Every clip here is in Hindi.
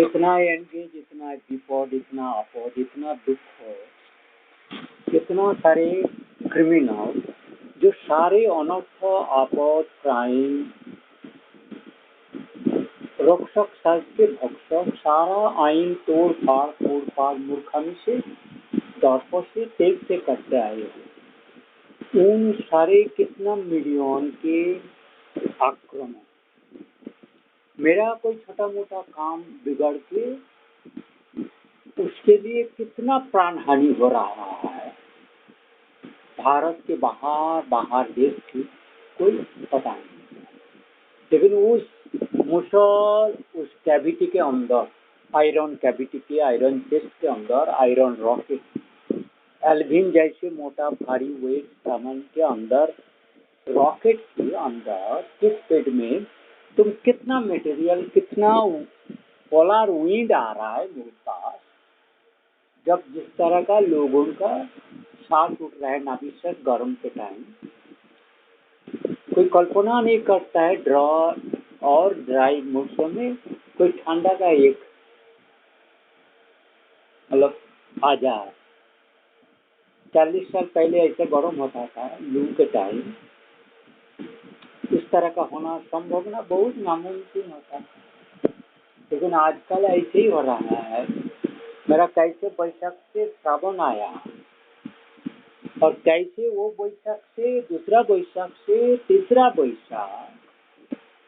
जितना एंगेज, इतना विपद, इतना आपद, इतना दुख हो, कितना सारे क्रिमिनल जो सारे अनर्थ आपद क्राइम रक्षक शास्त्र के भक्षक सारा आइन तोड़ फाड़ मूर्खामी से दर्प से तेज से करते आए हैं। उन सारे कितना मिलियन के आक्रमण, मेरा कोई छोटा मोटा काम बिगड़ के उसके लिए कितना प्राण हानि हो रहा है। भारत के बाहर देश की कोई पता नहीं, लेकिन उस मुसल, उस कैविटी के अंदर, आयरन कैविटी के, आयरन चेस्ट के अंदर आयरन रॉकेट, एल्विन जैसे मोटा भारी वेट सामान के अंदर, रॉकेट के अंदर किस स्पीड में तुम कितना मटेरियल, कितना पोलर विंड आ रहा है मेरे पास, जब जिस तरह का लोगों का सांस उठ रहा है नाभि से गर्म के टाइम, कोई कल्पना नहीं करता है ड्रा और ड्राई मौसम में कोई ठंडा का एक मतलब आ जाए। 40 साल पहले ऐसे गर्म होता था लू के टाइम, इस तरह का होना संभावना बहुत नामुमकिन होता है, लेकिन आजकल ऐसे ही हो रहा है। मेरा कैसे बैसाख से श्रावण आया और कैसे वो बैसाख से दूसरा बैसाख से तीसरा बैसाख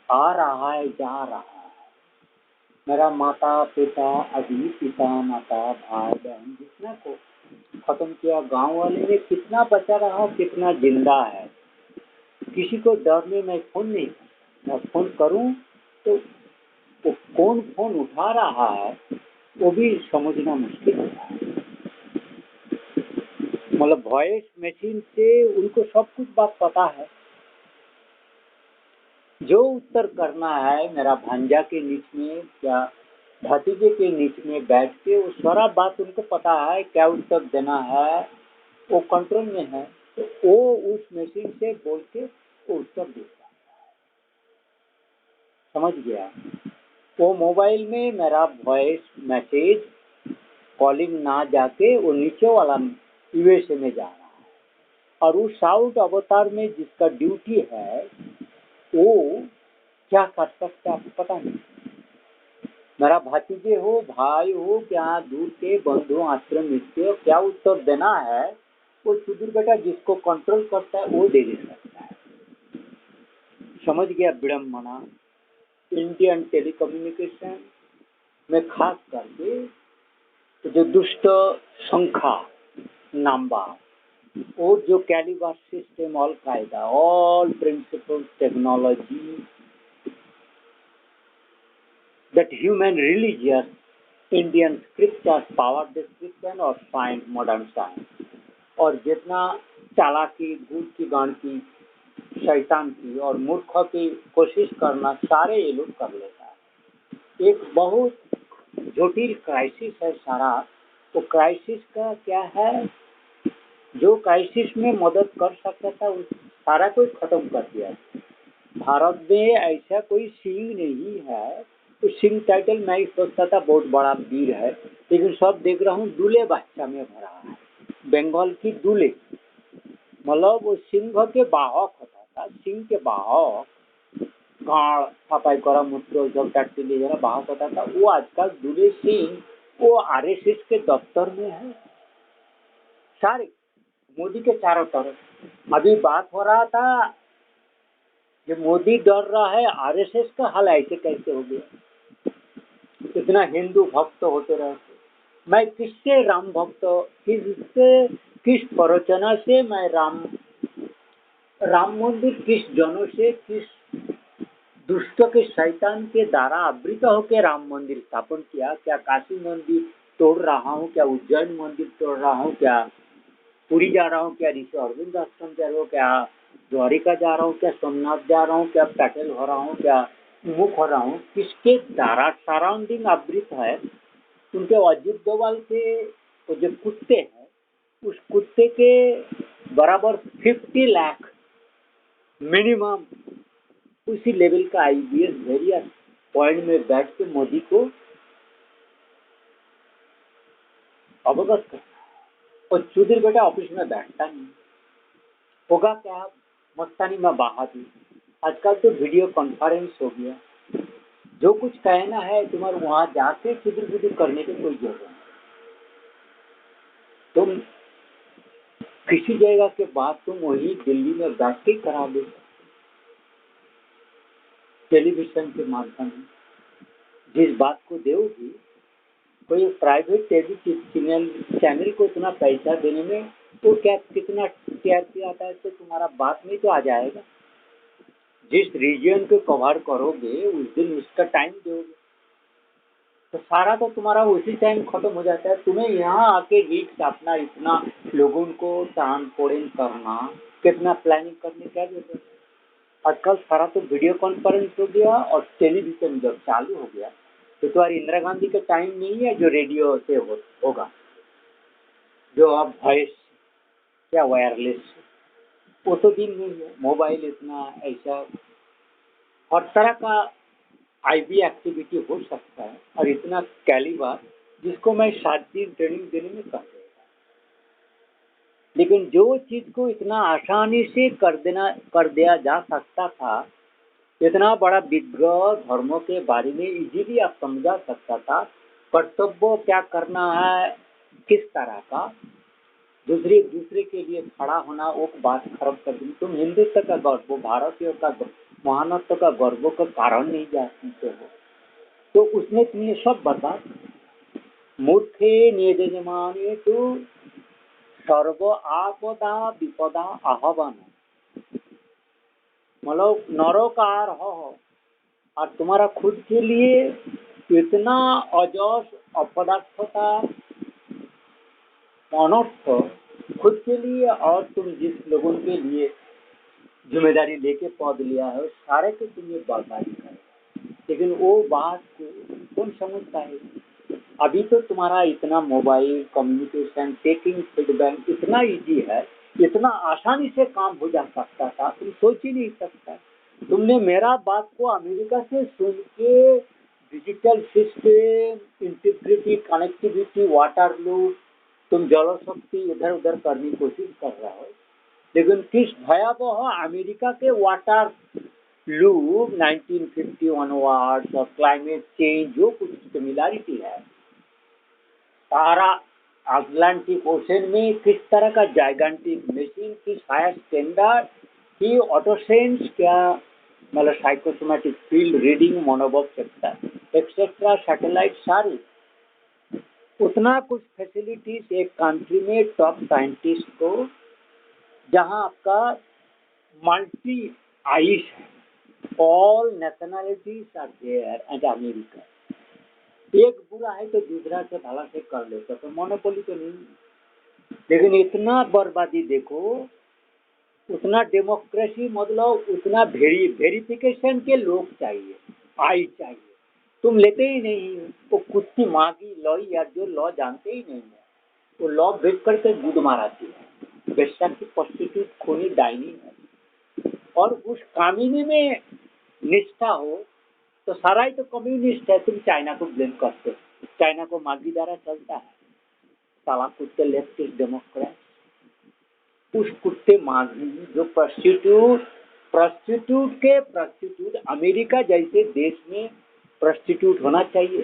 आ रहा है, जा रहा है। मेरा माता पिता, अभी पिता माता भाई बहन जितना को खत्म किया, गांव वाले ने कितना बचा रहा, कितना जिंदा है, किसी को डर में मैं फोन नहीं, मैं फोन करूं तो वो कौन फोन उठा रहा है वो भी समझना मुश्किल होता है। मतलब वॉइस मशीन से उनको सब कुछ बात पता है, जो उत्तर करना है मेरा भांजा के नीच में क्या भतीजे के नीच में बैठ के वो सारा बात उनको पता है, क्या उत्तर देना है, वो कंट्रोल में है, तो वो उस मशीन से बोल के वो उत्तर देता है। समझ गया? वो मोबाइल में मेरा वॉइस मैसेज कॉलिंग ना जाके वो नीचे वाला यूएसए में जा रहा है, और उस साउथ अवतार में जिसका ड्यूटी है वो क्या कर सकता है आपको पता नहीं। मेरा भतीजे हो, भाई हो, क्या दूर के बंधु आश्रम मित्र, क्या उत्तर देना है वो सुधीर बेटा जिसको कंट्रोल करता है वो दे सकता है। समझ गया विडम्बना? इंडियन टेलीकम्युनिकेशन में खास करके जो दुष्ट संख्या नंबर और जो कैलिबर सिस्टम, ऑल कायदा, all principles, technology that human religious Indian scriptures power description और science modern science, और जितना चालाकी, भूत की गांड की, शैतान की और मूर्ख की कोशिश करना सारे ये लोग कर लेता है। एक बहुत जटिल क्राइसिस है सारा। तो क्राइसिस का क्या है, जो क्राइसिस में मदद कर सकता था उस सारा कोई खत्म कर दिया। भारत में ऐसा कोई सिंह नहीं है, तो सिंह टाइटल मैं ही सोचता था बहुत बड़ा वीर है, लेकिन सब देख रहा हूँ दूल्हे बच्चा में भरा है। बंगाल की दूल्हे, मतलब वो सिंह के बाहक होता था, सिंह के बाहक गाड़ सफाई करा मूत्र जब टैक्सी ले जाना बाहक होता था, वो आजकल दूल्हे सिंह वो आरएसएस के दफ्तर में है। सारे मोदी के चारों तरफ अभी बात हो रहा था कि मोदी डर रहा है, आरएसएस का हाल ऐसे कैसे हो गया, इतना हिंदू भक्त होते रहते। मैं किससे राम भक्त, किस प्ररोचना से मैं राम मंदिर किस जनों से, किस दुष्ट के शैतान के द्वारा आवृत होकर राम मंदिर स्थापन किया? क्या काशी मंदिर तोड़ रहा हूँ, क्या उज्जैन मंदिर तोड़ रहा हूँ, क्या पुरी जा रहा हूँ, क्या ऋषि अरविंद आश्रम जा रहा हूँ, क्या द्वारिका जा रहा हूँ, क्या सोमनाथ जा रहा हूँ, क्या पैटल हो रहा हूँ, क्या मुख हो रहा हूँ? किसके द्वारा सराउंडिंग आवृत है? उनके अजीत डोभाल के तो जो कुत्ते हैं, उस कुत्ते के बराबर 50 लाख मिनिमम उसी लेवल का आईबीएस वेरियस पॉइंट में बैठ के मोदी को अवगत करना। और चौधरी बेटा ऑफिस में बैठता नहीं, होगा क्या, मस्तानी में बहादुर। आजकल तो वीडियो कॉन्फ्रेंस हो गया, जो कुछ कहना है तुम्हारे वहां जाके चुदर बुदर करने की कोई जरूरत नहीं। तुम किसी जगह के बात तुम वही दिल्ली में बैठ के करा दो, टेलीविजन के माध्यम से। जिस बात को दोगी, कोई प्राइवेट चैनल को इतना पैसा देने में तो क्या कितना टीआरपी आता है, तो तुम्हारा बात में तो आ जाएगा। जिस रीजन को कवर करोगे उस दिन उसका टाइम दोगे, तो सारा तो तुम्हारा उसी टाइम खत्म हो जाता है। तुम्हें यहाँ आके रिक्स अपना इतना लोगों को ट्रांसपोर्टिंग करना, कितना प्लानिंग करने क्या जरूरत है। आजकल सारा तो वीडियो कॉन्फ्रेंस हो गया, और टेलीविजन जब चालू हो गया तो तुम्हारी इंदिरा गांधी का टाइम नहीं है जो रेडियो से होगा, जो अब वॉइस या वायरलेस, वो तो दिन नहीं है। मोबाइल इतना ऐसा हर तरह का आईबी एक्टिविटी हो सकता है, और इतना कैलिबर जिसको मैं 7 दिन ट्रेनिंग देने में कर देता। लेकिन जो चीज को इतना आसानी से कर दिया जा सकता था, इतना बड़ा विग्रह धर्मों के बारे में इजीली आप समझा सकता था, कर्तव्य क्या करना है, किस तरह का दूसरे के लिए खड़ा होना, वो बात खराब कर दी। तुम हिंदुत्व का गर्व, भारतीय का महानत्व का गर्व का कारण नहीं जानते हो, तो उसने तुमने सब बर्बाद। मूर्खे नियजमाने तो सर्व आपदा विपदा आह्वान, मतलब नरोकार हो, और तुम्हारा खुद के लिए इतना अजस अपदार्थता अनर्थ खुद के लिए, और तुम जिस लोगों के लिए जिम्मेदारी लेके पद लिया है सारे के तुमने बर्बादी कर। लेकिन वो बात को कौन समझता है। अभी तो तुम्हारा इतना मोबाइल कम्युनिकेशन टेकिंग फीडबैक इतना इजी है, इतना आसानी से काम हो जा सकता था, तुम सोच ही नहीं सकता। तुमने मेरा बात को अमेरिका से सुन के digital system integrity connectivity water loop, तुम जल शक्ति इधर उधर करने की कोशिश कर रहे हो, लेकिन किस भयावह अमेरिका के वाटर लूप 1951 वार्ड्स और क्लाइमेट चेंज जो कुछ सिमिलरिटी है, सारा अटलांटिक ओशन में किस तरह का जाइगेंटिक मशीन, किस हायर स्टैंडर्ड की ऑटोसेंस, क्या मतलब साइकोसोमेटिक फील्ड रीडिंग मोनोबॉक सेक्टर एक्सेट्रा सैटेलाइट सारी, उतना कुछ फैसिलिटीज एक कंट्री में टॉप साइंटिस्ट को, जहां आपका मल्टी आइस है, all nationalities are there and America. एक बुरा है तो दूसरा से भला से कर लेता, तो मोनोपोली तो नहीं। लेकिन इतना बर्बादी देखो, उतना डेमोक्रेसी मतलब उतना वेरिफिकेशन के लोग चाहिए, आई चाहिए, तुम लेते ही नहीं हो। वो कुत्ती मांगी लॉ, या जो लॉ जानते ही नहीं है, वो लॉ बेच करके दूध माराती है, बेशा की प्रोस्टिट्यूट खूनी डाइनिंग है, और उस कामिनी में निष्ठा हो तो सारा ही तो कम्युनिस्ट है। तुम चाइना को ब्लेम करते हो, चाइना को मागी द्वारा चलता है, साला कुत्ते लेफ्टिस्ट डेमोक्रेट, उस कुत्ते मागी जो प्रस्टिट्यूट अमेरिका जैसे देश में प्रस्टिट्यूट होना चाहिए,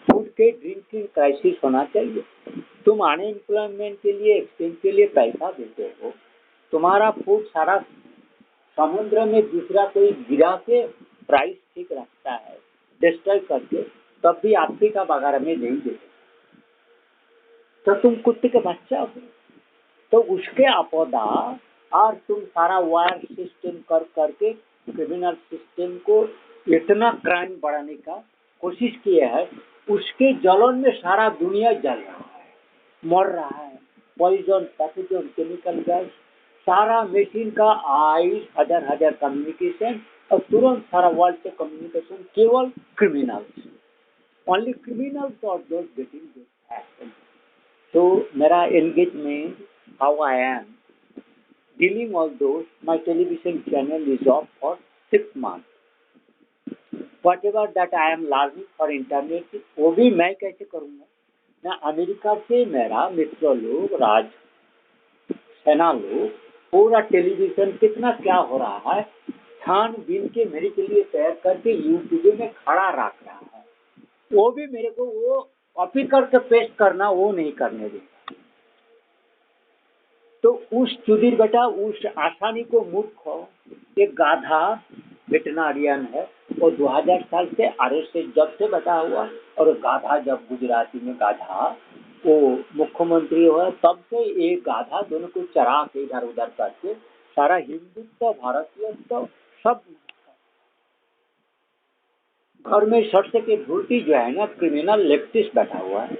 फूड के ड्रिंकिंग क्राइसिस होना चाहिए, तुम अनएम्प्लॉयमेंट के लिए एक्सचेंज के लिए पैसा देते हो, तुम्हारा फूड सारा समुद्र में दूसरा कोई गिरा के प्राइस ठीक रखता है डिस्ट्रॉय करके, तब भी अफ्रीका वगैरह में नहीं देते, तो तुम कुत्ते के बच्चा हो। तो उसके आपदा, और तुम सारा वायर सिस्टम कर करके क्रिमिनल सिस्टम को इतना क्राइम बढ़ाने का कोशिश किया है, उसके जलन में सारा दुनिया जल रहा है, मर रहा है, पॉइजन पैथोजन केमिकल गैस, सारा मशीन का आइस, हजार कम्युनिकेशन, और तुरंत सारा वर्ल्ड से कम्युनिकेशन केवल क्रिमिनल्स, ओनली क्रिमिनल्स और दोज गेटिंग दिस एक्शन। तो मेरा engagement, how I am dealing all those, my television channel is of for 6 months, what ever that I am learning for internet, वो भी मैं कैसे करूँगा। ना अमेरिका से मेरा मित्र लोग, राज सेना लोग, पूरा टेलीविजन कितना क्या हो रहा है छानबीन के मेरे के लिए तैयार करके यूट्यूब में खड़ा रख रहा है। वो भी मेरे को वो कॉपी करके पेस्ट करना वो नहीं करने देता। तो उस चुदिर बेटा, उस आसानी को मूर्ख हो, एक गाधा वेटनरियन है, वो 2000 साल से आरएसएस जब से बता हुआ, और गाधा जब गुजराती में गाधा वो मुख्यमंत्री हुआ तब से एक गाधा दोनों को चरा के इधर उधर करके सारा हिंदुत्व भारतीय तो सब घर में सड़से के भूलती जो है ना क्रिमिनल लेफ्टिस्ट बैठा हुआ है।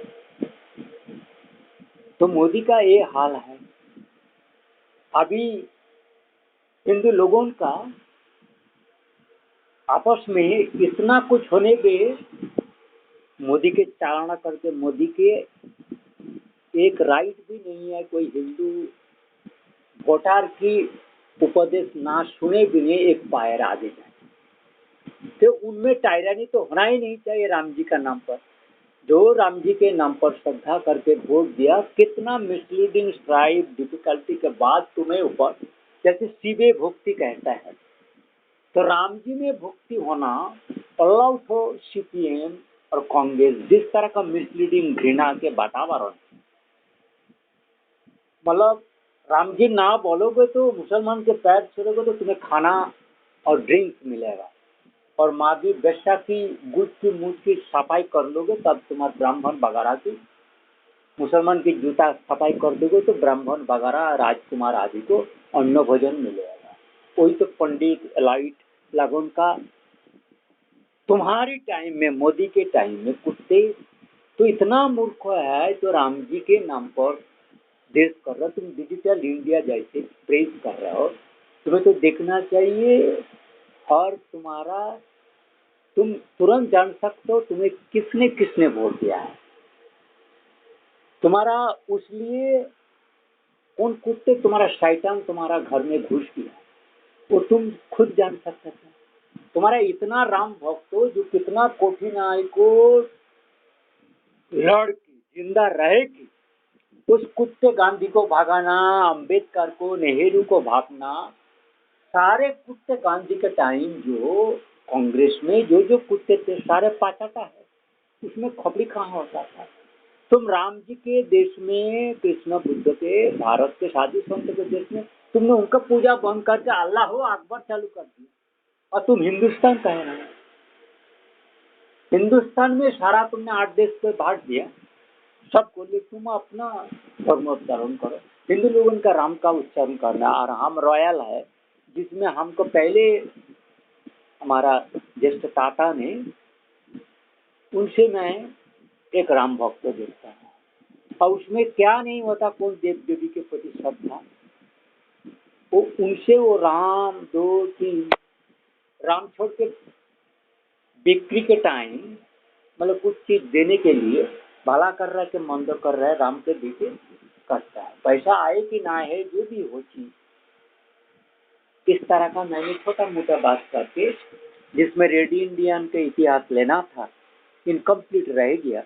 तो मोदी का ये हाल है। अभी हिंदू लोगों का आपस में इतना कुछ होने पे मोदी के चालना करके मोदी के एक राइट भी नहीं है कोई हिंदू वोटर की उपदेश ना सुने भी नहीं एक पायर आगे जाए। तो उनमें टायरानी तो होना ही नहीं चाहिए। राम जी का नाम पर जो राम जी के नाम पर श्रद्धा करके वोट दिया, कितना मिसलीडिंग स्ट्राइक डिफिकल्टी के बाद तुम्हें ऊपर जैसे शिवे भक्ति कहता है, तो राम जी में भक्ति होना अलाउड हो। सीपीएम और कांग्रेस जिस तरह का मिसलीडिंग घृणा के वातावरण, मतलब राम जी ना बोलोगे तो मुसलमान के पैर छोड़ोगे तो तुम्हें खाना और ड्रिंक्स मिलेगा, और मागी बेशा की गुद की मुझ की सफाई कर लोगे तब तुम्हारे ब्राह्मण वगैरह की, मुसलमान की जूता सफाई कर दोगे तो ब्राह्मण वगैरह राजकुमार आदि को अन्न भोजन मिलेगा। वही तो पंडित एलाइट लगन का तुम्हारी टाइम में, मोदी के टाइम में कुत्ते तो इतना मूर्ख है तो राम जी के नाम पर देश कर रहा, तुम डिजिटल इंडिया जैसे प्रेस कर रहे हो, तुम्हें तो देखना चाहिए। और तुम्हारा तुम तुरंत जान सकते हो तुम्हें किसने किसने वोट दिया है। तुम्हारा उसलिए कौन कुत्ते तुम्हारा शैतान तुम्हारा घर में घुस गया वो तुम खुद जान सकते थे। तुम्हारा इतना राम भक्त हो जो कितना कठिन आय को लड़की जिंदा रहेगी, उस कुत्ते गांधी को भागाना, अंबेडकर को, नेहरू को भागना, सारे कुत्ते गांधी के टाइम जो कांग्रेस में जो जो कुत्ते थे सारे पाचाटा है, उसमें खपड़ी कहाँ होता था। तुम राम जी के देश में, कृष्ण बुद्ध के, भारत के साधु संत के देश में तुमने उनका पूजा बंद करके अल्लाह अकबर चालू कर दिया, और तुम हिंदुस्तान कह रहे हो। हिंदुस्तान में सारा तुमने 8 देश पे बांट दिया सबको, लेकिन तुम अपना धर्मोच्चारण करो। हिंदू लोगों का राम का उच्चारण करना, और हम रॉयल है जिसमें हमको पहले हमारा ज्येष्ठ ताता ने, उनसे मैं एक राम भक्त को देखता है, और उसमें क्या नहीं होता कौन देव देवी के प्रति श्रद्धा, वो उनसे वो राम 2-3 राम छोड़ के बिक्री के टाइम मतलब कुछ चीज देने के लिए भला कर रहा है कि मंद कर रहा है, राम के बेटे करता है, पैसा आए कि ना है जो भी हो चीज। इस तरह का मैंने छोटा मोटा बात करके, जिसमें रेड इंडियन के इतिहास लेना था, इनकम्प्लीट रह गया।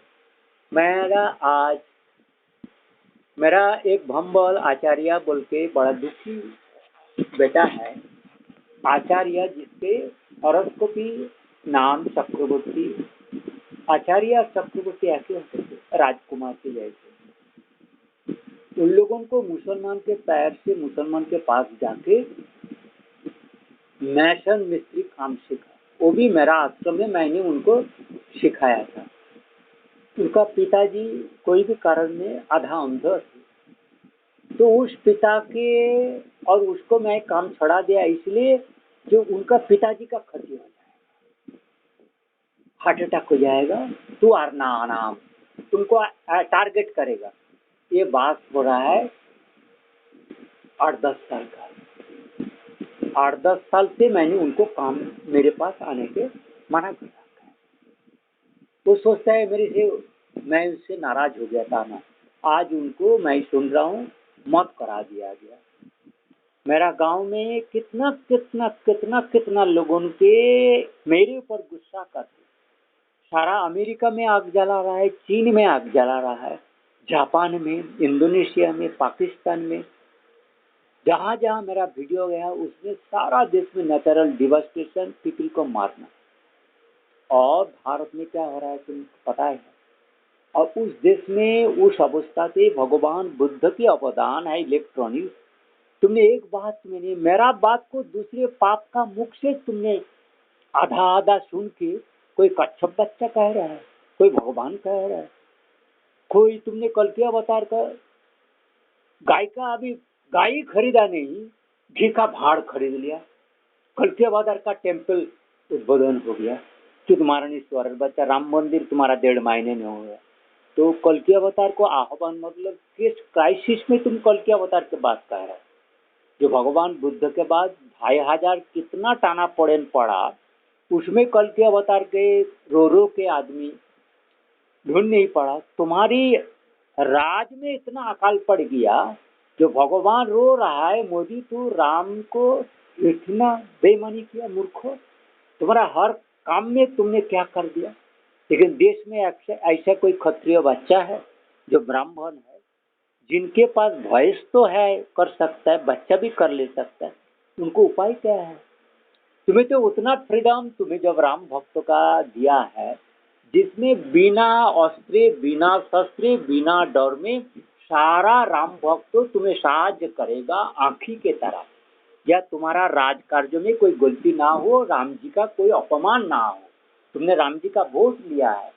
मेरा एक भंबल आचार्य बोल के बड़ा दुखी बेटा है, आचार्य जिसके औरस्कोपी नाम चक्रवर्ती, आचार्य चक्रवर्ती ऐसे होते थे राजकुमार के जैसे। उन लोगों को मुसलमान के पैर से मुसलमान के पास जाके मैसन मिस्त्री काम सीखा, वो भी मेरा आश्रम में मैंने उनको सिखाया था। उनका पिताजी कोई भी कारण में आधा अंधा थे, तो उस पिता के और उसको मैं काम छड़ा दिया, इसलिए जो उनका पिताजी का क्षति हो जाएगा, हार्ट अटैक हो जाएगा, तो नाम तुमको टारगेट करेगा। ये बात हो रहा है 8-10 साल का। 8-10 साल से मैंने उनको काम मेरे पास आने के मना कर रखा है। वो सोचता है मेरे से, मैं उससे नाराज हो गया था ना, आज उनको मैं सुन रहा हूँ मत करा दिया गया। मेरा गांव में कितना कितना कितना कितना लोगों के मेरे ऊपर गुस्सा करते, सारा अमेरिका में आग जला रहा है, चीन में आग जला रहा है, जापान में, इंडोनेशिया में, पाकिस्तान में, जहाँ जहाँ मेरा वीडियो गया उसमें सारा देश में नेचुरल डिवास्टेशन, पीपल को मारना। और भारत में क्या हो रहा है तुमको पता है। और उस देश में उस अवस्था से भगवान बुद्ध की अवदान है इलेक्ट्रॉनिक। तुमने एक बात मैंने मेरा बात को दूसरे पाप का मुख से तुमने आधा आधा सुन के, कोई कच्छप बच्चा कह रहा है, कोई भगवान कह रहा है, कोई तुमने कल के अवतार का गाय का अभी गाय खरीदा नहीं, घी का भाड़ खरीद लिया। कल के अवतार का टेम्पल उद्बोधन हो गया कि तुम्हारा निस्वार्थ बच्चा राम मंदिर तुम्हारा 1.5 महीने में हो गया। तो कल के अवतार को आह्वान मतलब किस क्राइसिस में तुम कल के अवतार की बात कह रहे हो। जो भगवान बुद्ध के बाद 2500 कितना टाना पड़ेन पड़ा, उसमें कल के अवतार के रो के आदमी ढूंढ नहीं पड़ा। तुम्हारी राज में इतना अकाल पड़ गया, जो भगवान रो रहा है मोदी तू राम को इतना बेईमानी किया मूर्खो। तुम्हारा हर काम में तुमने क्या कर दिया। लेकिन देश में ऐसा कोई क्षत्रिय बच्चा है जो ब्राह्मण है, जिनके पास वॉइस तो है, कर सकता है, बच्चा भी कर ले सकता है, उनको उपाय क्या है। तुम्हें तो उतना फ्रीडम तुम्हें जब राम भक्तों का दिया है, जिसमें बिना अस्त्रे, बिना शस्त्रे, बिना डर में सारा राम भक्त तुम्हें साहाଯ୍य करेगा आँखी के तरह। या तुम्हारा राजकार्य में कोई गलती ना हो, राम जी का कोई अपमान ना हो। तुमने राम जी का वोट लिया है,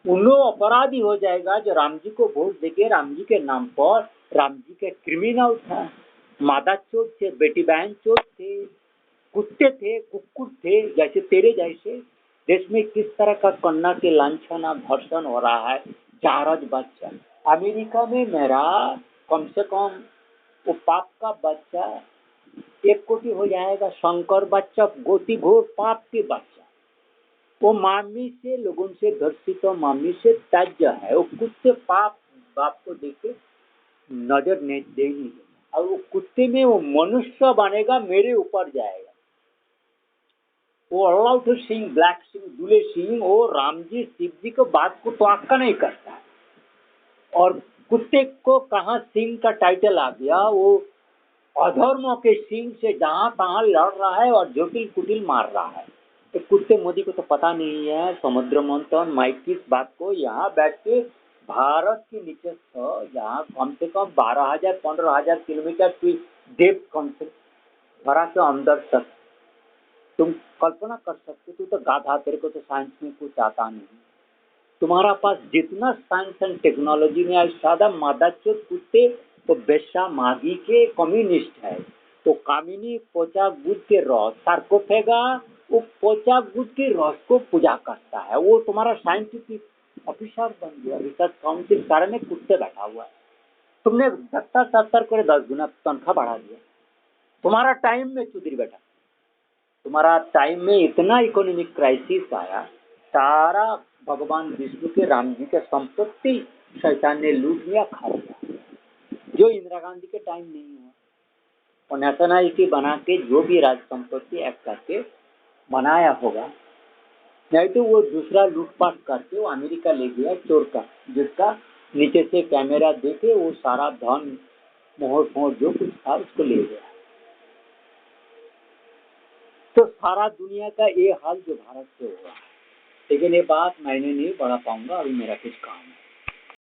उन लोग अपराधी हो जाएगा जो राम जी को वोट देके राम जी के नाम पर राम जी के क्रिमिनल था, मादा चोर थे, बेटी बहन चोर थे, कुत्ते थे, कुकुर थे, जैसे तेरे जैसे। देश में किस तरह का कन्या के लांछना धर्षण हो रहा है, जारज बच्चा। अमेरिका में मेरा कम से कम वो पाप का बच्चा 1 कोटि हो जाएगा, शंकर बच्चा, गोती घोर पाप के बच्चा। वो मामी से लोगों से घर्षित तो मामी से त्याज्य है। वो कुत्ते पाप बाप को देखे नजर नहीं देगी, और वो कुत्ते में वो मनुष्य बनेगा, मेरे ऊपर जाएगा। वो allow to Singh, black Singh, दूल्हे सिंह, वो राम जी शिव जी को बात को तोक्का नहीं करता है। और कुत्ते को कहाँ सिंह का टाइटल आ गया, वो अधर्मों के सिंह से जहाँ तहाँ लड़ रहा है और जोटिल कुटिल मार रहा है। तो कुत्ते मोदी को तो पता नहीं है समुद्र मंथन माइक की बात को। यहाँ बैठ के भारत के नीचे यहाँ कम से कम 12,000-15,000 किलोमीटर की डेप्थ, कम से धरा के अंदर तक तुम कल्पना कर सकते। तू तो गाधा, तेरे को तो साइंस में कुछ आता नहीं। तुम्हारा पास जितना साइंस एंड टेक्नोलॉजी में आज सादा मादाचोद कुत्ते तो बेशा मागी के कम्युनिस्ट है। तो कामिनी पोचा गुद के रस सार्कोफेगा, वो पोचा गुद के रस को पूजा करता है। वो तुम्हारा साइंटिफिक ऑफिसर बन गया, रिसर्च काउंसिल सारे में कुत्ते बैठा हुआ है। तुमने 70 करे 10 गुना तनख्वाह बढ़ा दिया। तुम्हारा टाइम में चुदरी बैठा, तुम्हारा टाइम में इतना इकोनॉमिक क्राइसिस आया, सारा भगवान विष्णु के राम जी के संपत्ति शैतान ने लूट लिया, खा लिया, जो इंदिरा गांधी के टाइम नहीं हुआ। और नेशनलिटी बना के जो भी राज संपत्ति एक्ट करके बनाया होगा, नहीं तो वो दूसरा लूटपाट करके वो अमेरिका ले गया चोर का, जिसका नीचे से कैमरा देके वो सारा धन मोहर फोड़ जो कुछ था उसको ले गया। तो सारा दुनिया का ये हाल जो भारत से होगा। लेकिन ये बात मैंने नहीं बढ़ा पाऊंगा, अभी मेरा कुछ काम है।